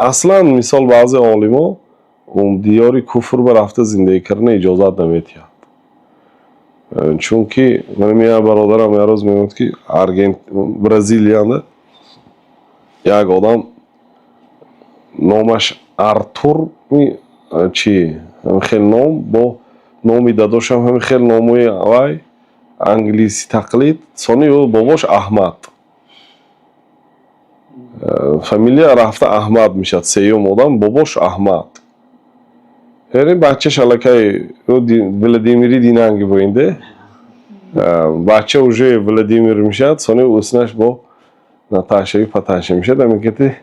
اصلا مثال بعضی عالما اون دیاری کفر به رفته زندگی کردن اجازت نمیدید. چون که من میام برادرم یه روز میگفت که برزیلیانه یک آدم نامش آرتور چی هم خیلی نام با نامی داداش هم خیلی ناموی وای انگلیسی تقلید سونی و باباش احمد فامیلیا رفته احمد میشد سیوم آدم باباش احمد یعنی بچه شلکای ولادیمیری دینانگی بوینده بچه уже ولادیمیر میشد سونی اسمش با ناتاشای پاتاشه میشد میگه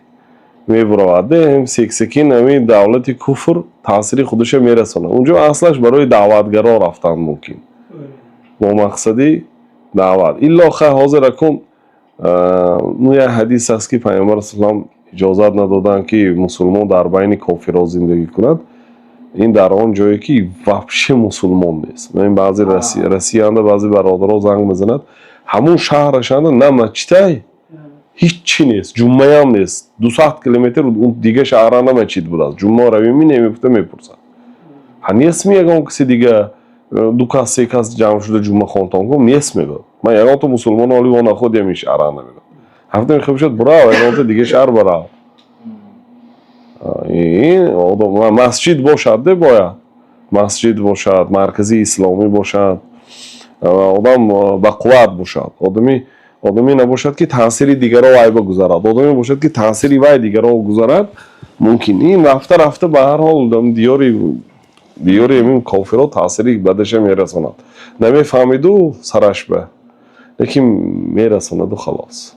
میبراده هم سیکسیکین همی دولت کفر تاثیر خودش میرسونه اونجا اصلش برای دعوتگرا رفتن ممکن با مقصدی دعوت الا خه حاضر کن یه حدیث است که پیامبر اسلام اجازت ندادن که مسلمان در بین کافرها زندگی کند این در آن جایی که وحشی مسلمان نیست من بعضی رسیانده بعضی برادرها زنگ میزند همون شهرشان نه مسجد هیچ چی نیست جمعه هم نیست 200 کیلومتر اون دیگه شهرانه مسجد بود است جمعه روی می نمیفته میپرسن هنیس میگم کسی دیگه دو کس سه کس جمع شده جمعه خوانتن کنم نیست میگم من یکان تو مسلمان عالی و خود یه میشه شهرانه میگم هفته میخوام شد برای یکان تو دیگه شهر برای این مسجد باشد ده باید مسجد باشد مرکزی اسلامی باشد آدم با قوت باشد آدمی نباشد که تاثیر دیگران وای بگذارد آدمی باشد که تاثیر وای دیگران گذارد ممکن این رفته به هر حال دیاری همین کافرها تاثیری بدش میرساند نمیفهمید و سرش به لیکن میرساند و خلاص